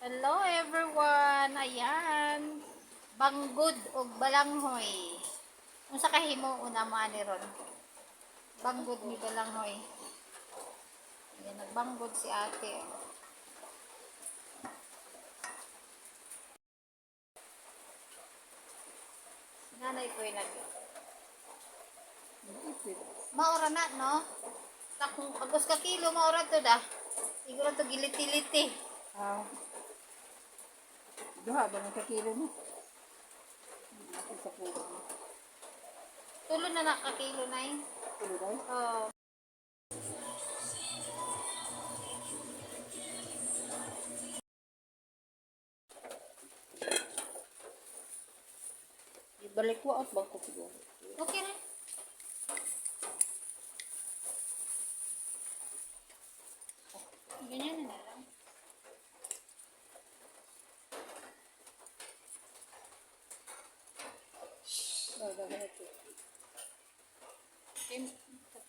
Hello everyone! Ayan. Banggod o balanghoy. Kung sa kahimo, una mo ani ron. Banggod ni balanghoy. Ayan, nagbanggod si ate. Nanay ko yung maura na, no? Kung agos ka kilo, maura to da. Siguro to giliti-liti. Duha ba ng kakilo mo? Ako sa puso. Tulo na nakakilo na yun. Tulo daw? Oh. Ibalik ko out ba ko siguro? Okay na. Ganyan na lang.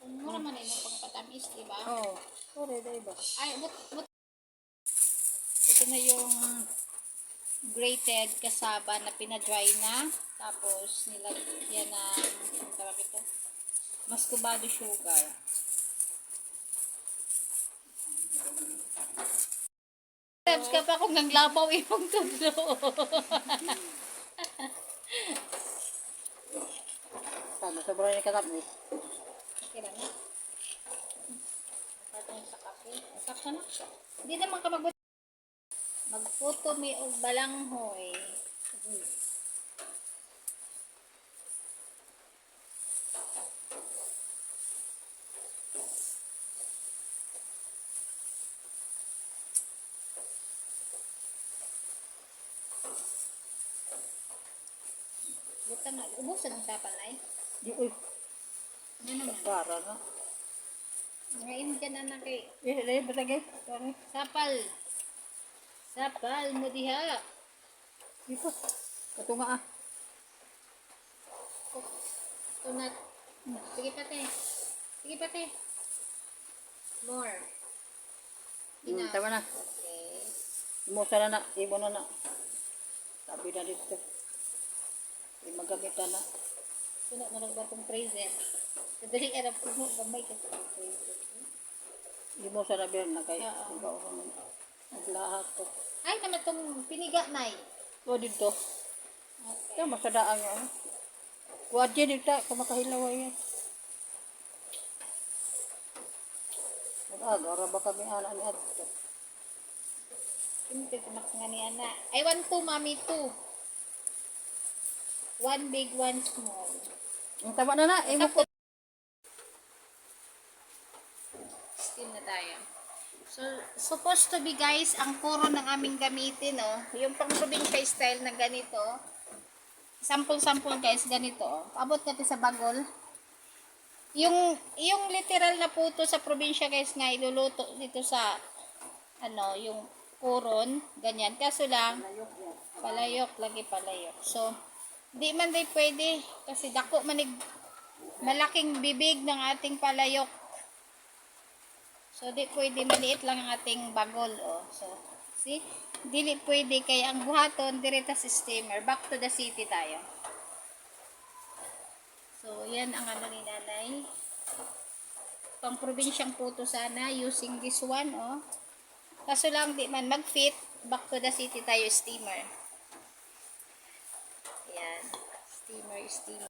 Mura man yun yung pangpatamis, di ba? Oo. Sorry, dahil ba? Ay, ito na yung grated kasaba na pinadry na. Tapos, nilagyan ng, ang tawag ito? Muscovado sugar. Times ka pa kung nanglabaw yung tudlo. Sana, sobrang yung katapos. Kira na. Patong sa kape. Sakto na. Hindi naman ka magputo may og balanghoy. Butang na. Ubusan ang tapal ay. Di, uy, Ano naman? bara na. Ngayon ka na kay Dahil ba tagay? Sorry. sapal. Sapal mo diha. Di pa. Katunga ah. Tunat. Sige pate. Sige pate. More. Enough. Tama na. Okay. Imusa na na. Ibo na na. Sabi na dito. Magamitan na. Puno na lang ba itong present? Kadali arap ko mo. Gamay ka sa present. Imusa na biyan na kay. Oo. Ikaw ang naglahat to. Ay, naman itong piniga na eh. O dito. Okay. Ito, masadaan nga. Kuwad yan ito. Kumakahilaw yan. Mag-agara ba kami anak ni Adto? Siyempre, kumak nga ni Ana. I want two, mommy, two. One big, one small. Ang tama na na. Imo ko. Steam na tayo. So, supposed to be guys, ang puro ng aming gamitin, no? Yung pang probinsya style na ganito. Sample-sample guys, ganito. Abot natin sa bagol. Yung literal na puto sa probinsya guys nga iluluto dito sa ano, yung puron, ganyan. Kaso lang, palayok, lagi palayok. So, di man day pwede kasi dako manig malaking bibig ng ating palayok. So, di pwede, maliit lang ang ating bagol, oh. So, see? Dili pwede, kaya ang buhaton, direta sa steamer. Back to the city tayo. So, yan ang ano ni nanay. Pang probinsyang puto sana, using this one, oh. Kaso lang, di man mag-fit, back to the city tayo, steamer. Yan. Steamer.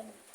Ano?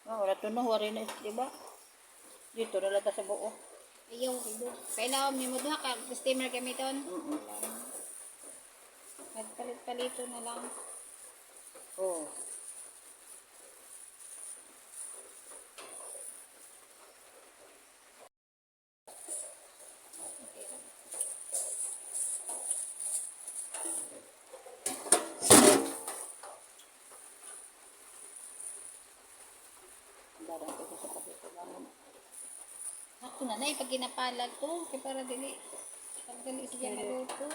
Oh, wala to no, wari na, di ba? Dito na lang ta sa buo. Ayaw, ido. Kailangan mo mo doon ka. Steamer gamiton. Nagpalit-palito na lang. Oh. Darang ko sa kapito namin. Ako na na, pag ginapalag to, kaya para dili. Para dili siya maluto.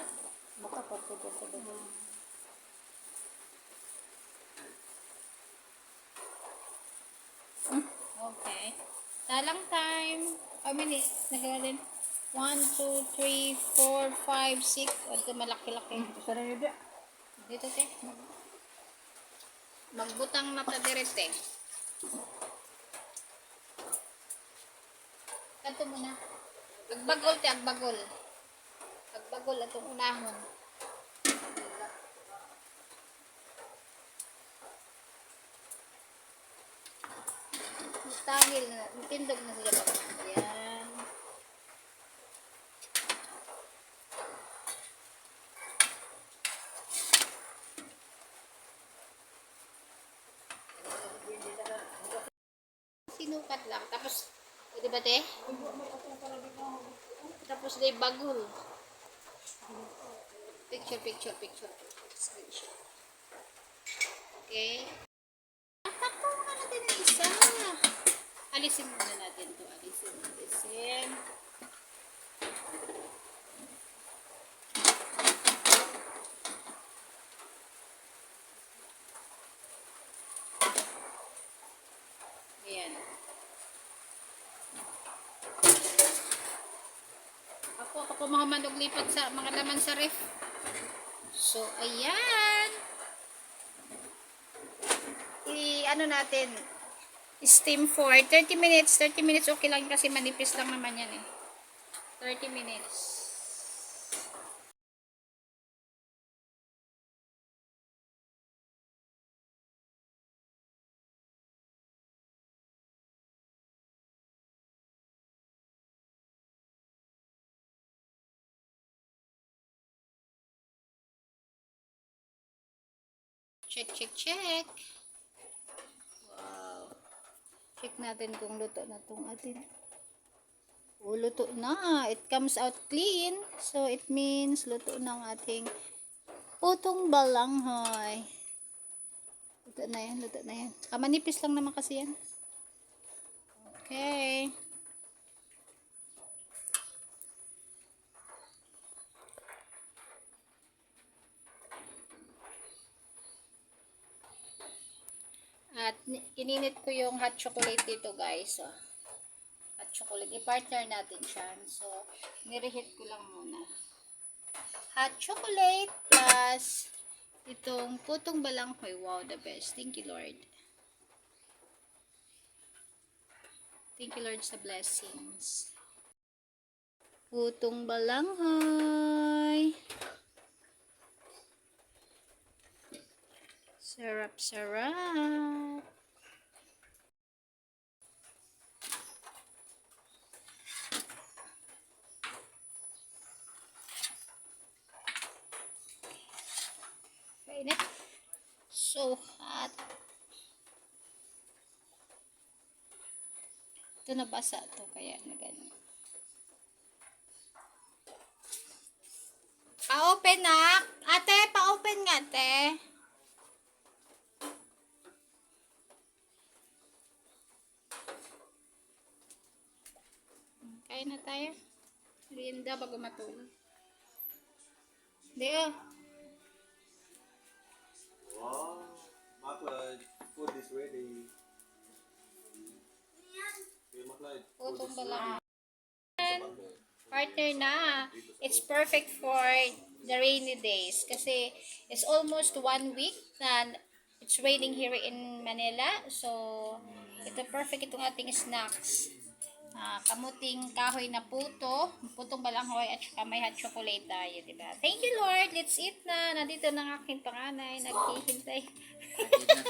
Makapag ko dyan sa buo. Okay. Talang time. How many? Nagawa din. 1, 2, 3, 4, 5, 6. O, ito malaki-laki. Isa na yun dyan. Dito, te. Magbutang na ta direct, te. Kanto muna. Agbagol, te. Agbagol. Agbagol atong unahon. Tangil na. Tindog na siya ba? Ayan. Sinukat lang. Tapos, o diba te? Tapos day bagol. Picture. Screenshot. Okay. Takpo muna natin ang isa. Alisin muna natin to. Alisin. Ayan. Ako mga manog lipat sa mga laman sa ref. So, ayan. Ano natin, steam for 30 minutes. 30 minutes okay lang kasi manipis lang naman yan eh. 30 minutes. Check. Wow. Check natin kung luto na itong atin. Oh, luto na. It comes out clean. So, it means luto na ang ating putong balanghoy. Luto na yan. Manipis lang naman kasi yan. Okay. At ininit ko yung hot chocolate dito, guys. So, hot chocolate. I-partner natin siya. So, nireheat ko lang muna. Hot chocolate plus itong putong balanghoy. Wow, the best. Thank you, Lord. Thank you, Lord, sa blessings. Putong balanghoy. Sarap. Kainit. So hot. Ito nabasa to kaya na ganyan. Pa-open na. Ate, pa-open nga, ate. Kain na tayo. Merienda bago matulog. Deo. Wow. Makla, food is ready. Okay, Makla, food Putong is balang. ready. Partner na. It's perfect for the rainy days. Kasi it's almost 1 week na it's raining here in Manila. So, ito perfect itong ating snacks. kamuting kahoy na puto, putong balanghoy at saka may hot chocolate tayo, diba? Thank you, Lord. Let's eat na. Nandito ng aking panganay, naghihintay.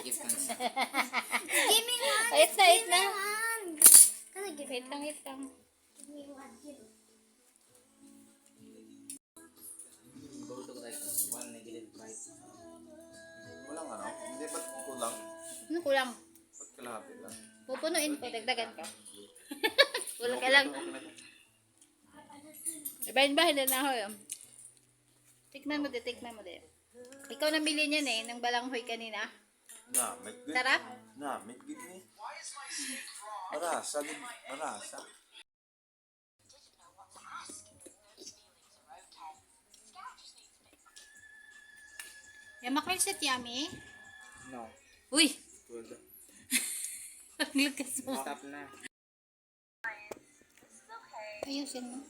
Give me one. Eat na, eat na. One. Can I give Wait lang, wait lang. me one? Give me. Walang ano? Hindi, ba't kulang? Ano kulang? Ba't kalahati lang? Pupunuin ko, dagdagan ka. Kulang ka lang. Ibahin-bahin na ako yun. Tikman mo din, tikman mo din. Ikaw nabili niyan eh, ng balanghoy kanina. Na, may good. Sarap? Na, may good ni. Marasa, good. Marasa. Yung makilsit yummy. No. Uy! Good. Paglukas mo. Stop na. Ayusin mo.